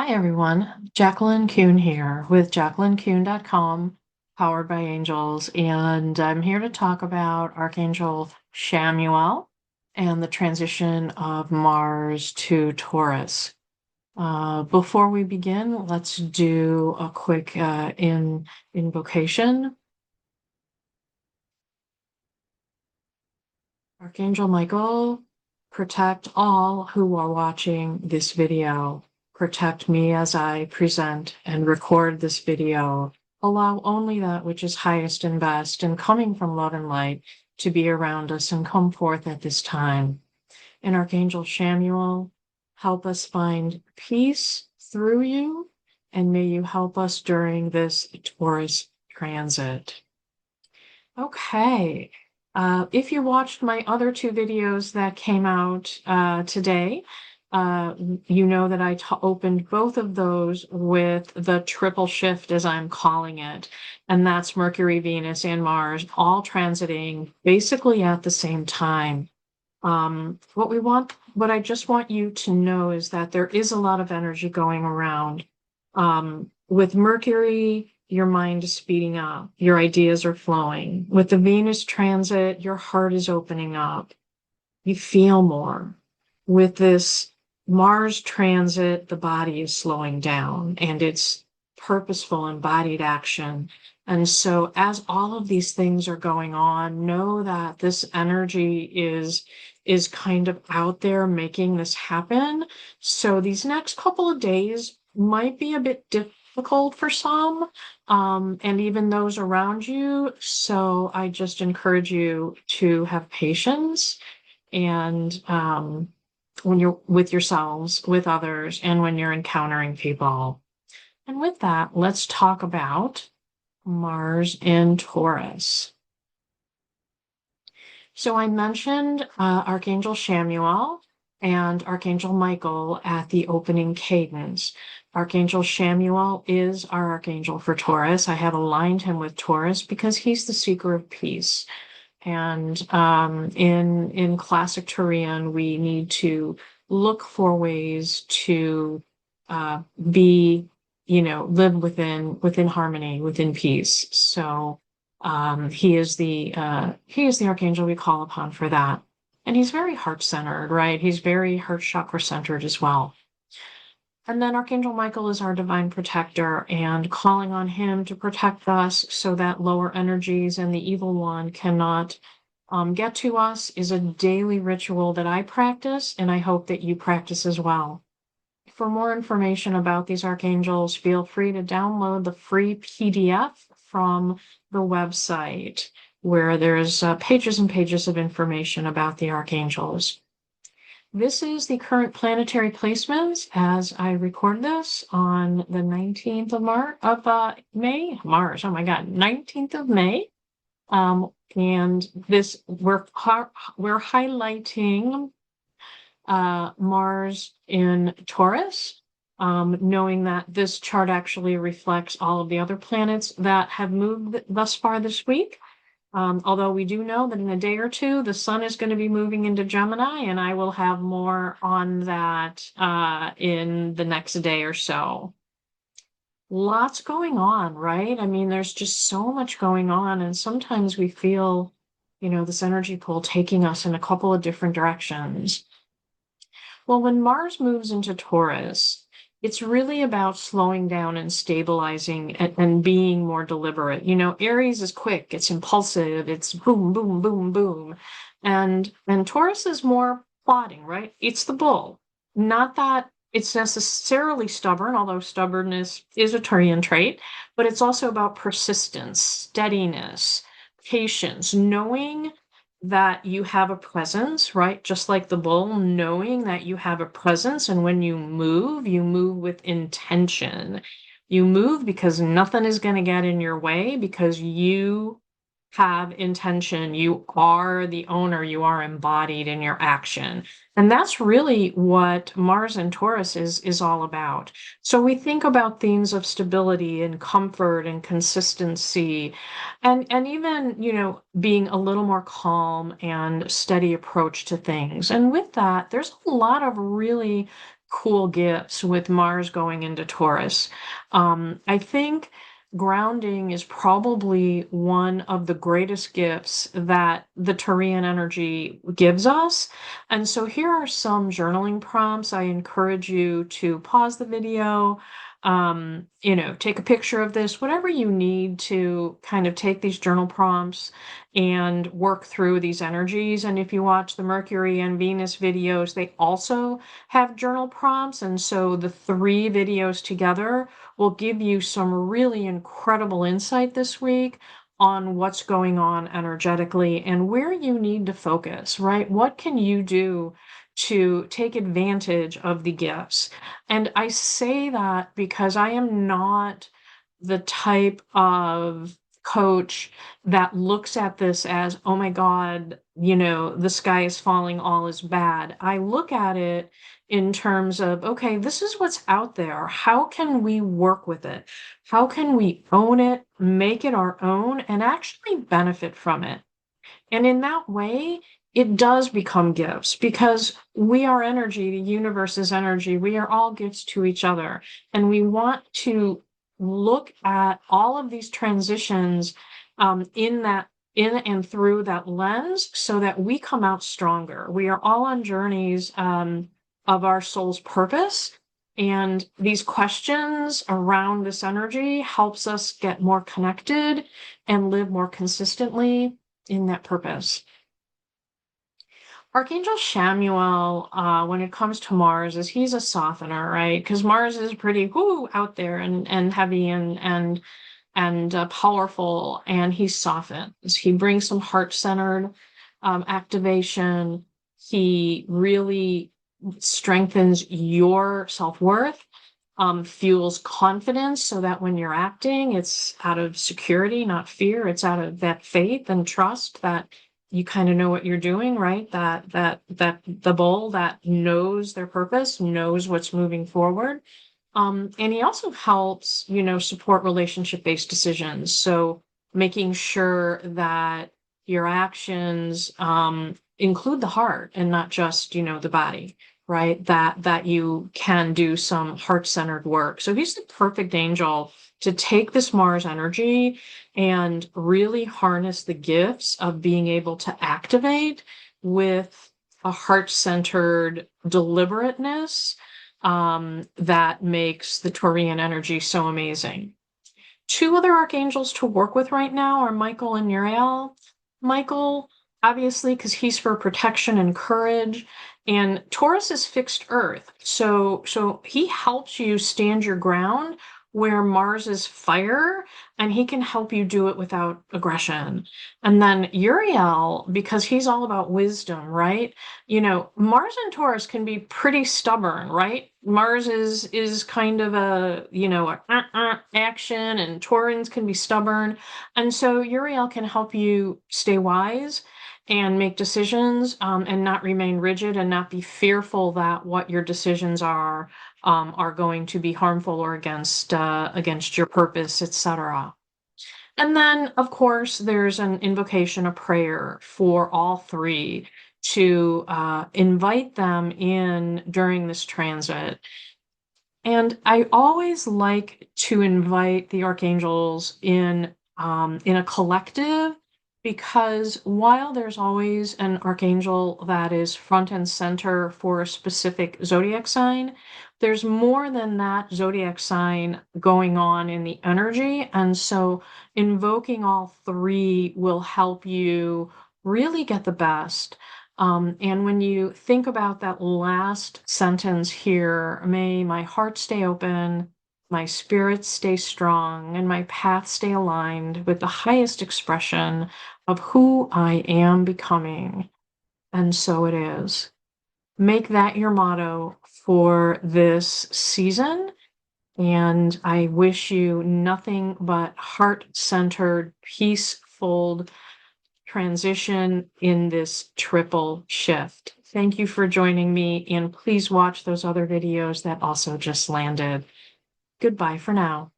Hi everyone, Jacqueline Kuhn here with JacquelineKuhn.com, powered by angels, and I'm here to talk about Archangel Chamuel and the transition of Mars to Taurus. Before we begin, let's do a quick invocation. Archangel Michael, protect all who are watching this video. Protect me as I present and record this video. Allow only that which is highest and best and coming from love and light to be around us and come forth at this time. And Archangel Chamuel, help us find peace through you, and may you help us during this Taurus transit. Okay. If you watched my other two videos that came out today, you know that I opened both of those with the triple shift, as I'm calling it. And that's Mercury, Venus, and Mars all transiting basically at the same time. What I just want you to know is that there is a lot of energy going around. With Mercury, your mind is speeding up, your ideas are flowing. With the Venus transit, your heart is opening up. You feel more. With this Mars transit, the body is slowing down and it's purposeful, embodied action. And so, as all of these things are going on, know that this energy is kind of out there making this happen. So these next couple of days might be a bit difficult for some, and even those around you. So I just encourage you to have patience and when you're with yourselves, with others, and when you're encountering people. And with that, let's talk about Mars in Taurus. So I mentioned Archangel Chamuel and Archangel Michael at the opening cadence. Archangel Chamuel is our archangel for Taurus. I have aligned him with Taurus because he's the seeker of peace. And in classic Turian, we need to look for ways to be, live within harmony, within peace. So he is the archangel we call upon for that. And he's very heart-centered, right? He's very heart chakra-centered as well. And then Archangel Michael is our divine protector, and calling on him to protect us so that lower energies and the evil one cannot get to us is a daily ritual that I practice, and I hope that you practice as well. For more information about these archangels, feel free to download the free PDF from the website, where there's pages and pages of information about the archangels. This is the current planetary placements as I record this on the 19th of May. Mars, oh my God, 19th of May. And this we're highlighting Mars in Taurus, knowing that this chart actually reflects all of the other planets that have moved thus far this week. Although we do know that in a day or two, the sun is going to be moving into Gemini, and I will have more on that in the next day or so. Lots going on, right? I mean, there's just so much going on, and sometimes we feel, this energy pull taking us in a couple of different directions. Well, when Mars moves into Taurus, it's really about slowing down and stabilizing and being more deliberate. Aries is quick, it's impulsive, it's boom, boom, boom, boom. And Taurus is more plodding, right? It's the bull. Not that it's necessarily stubborn, although stubbornness is a Taurian trait, but it's also about persistence, steadiness, patience, knowing that you have a presence, right? Just like the bull, knowing that you have a presence. And when you move with intention. You move because nothing is going to get in your way because you have intention. You are the owner. You are embodied in your action. And that's really what Mars and Taurus is all about. So we think about themes of stability and comfort and consistency and even, being a little more calm and steady approach to things. And with that, there's a lot of really cool gifts with Mars going into Taurus. I think grounding is probably one of the greatest gifts that the Taurian energy gives us. And so here are some journaling prompts. I encourage you to pause the video, take a picture of this, whatever you need to kind of take these journal prompts and work through these energies. And if you watch the Mercury and Venus videos, they also have journal prompts. And so the 3 videos together will give you some really incredible insight this week on what's going on energetically and where you need to focus, right? What can you do to take advantage of the gifts? And I say that because I am not the type of coach that looks at this as, oh my God, the sky is falling, all is bad. I look at it in terms of, okay, this is what's out there. How can we work with it? How can we own it, make it our own, and actually benefit from it? And in that way, it does become gifts because we are energy, the universe is energy. We are all gifts to each other. And we want to look at all of these transitions in and through that lens so that we come out stronger. We are all on journeys of our soul's purpose. And these questions around this energy helps us get more connected and live more consistently in that purpose. Archangel Chamuel, when it comes to Mars, he's a softener, right? Because Mars is pretty out there and heavy and powerful, and he softens. He brings some heart-centered activation. He really strengthens your self-worth, fuels confidence so that when you're acting, it's out of security, not fear. It's out of that faith and trust that you kind of know what you're doing, right? That the bull that knows their purpose, knows what's moving forward. And he also helps, support relationship-based decisions. So making sure that your actions include the heart and not just, the body, right? That you can do some heart-centered work. So he's the perfect angel to take this Mars energy and really harness the gifts of being able to activate with a heart-centered deliberateness that makes the Taurian energy so amazing. 2 other archangels to work with right now are Michael and Uriel. Michael, obviously, because he's for protection and courage, and Taurus is fixed Earth. So he helps you stand your ground where Mars is fire, and he can help you do it without aggression. And then Uriel, because he's all about wisdom, right? Mars and Taurus can be pretty stubborn, right? Mars is kind of a action, and Taurans can be stubborn. And so Uriel can help you stay wise and make decisions and not remain rigid and not be fearful that what your decisions are going to be harmful or against your purpose, etc. And then, of course, there's an invocation, a prayer for all 3 to invite them in during this transit. And I always like to invite the archangels in a collective, because while there's always an archangel that is front and center for a specific zodiac sign, there's more than that zodiac sign going on in the energy. And so invoking all 3 will help you really get the best. And when you think about that last sentence here, may my heart stay open, my spirit stay strong, and my path stay aligned with the highest expression of who I am becoming. And so it is. Make that your motto for this season. And I wish you nothing but heart-centered, peaceful transition in this triple shift. Thank you for joining me, and please watch those other videos that also just landed. Goodbye for now.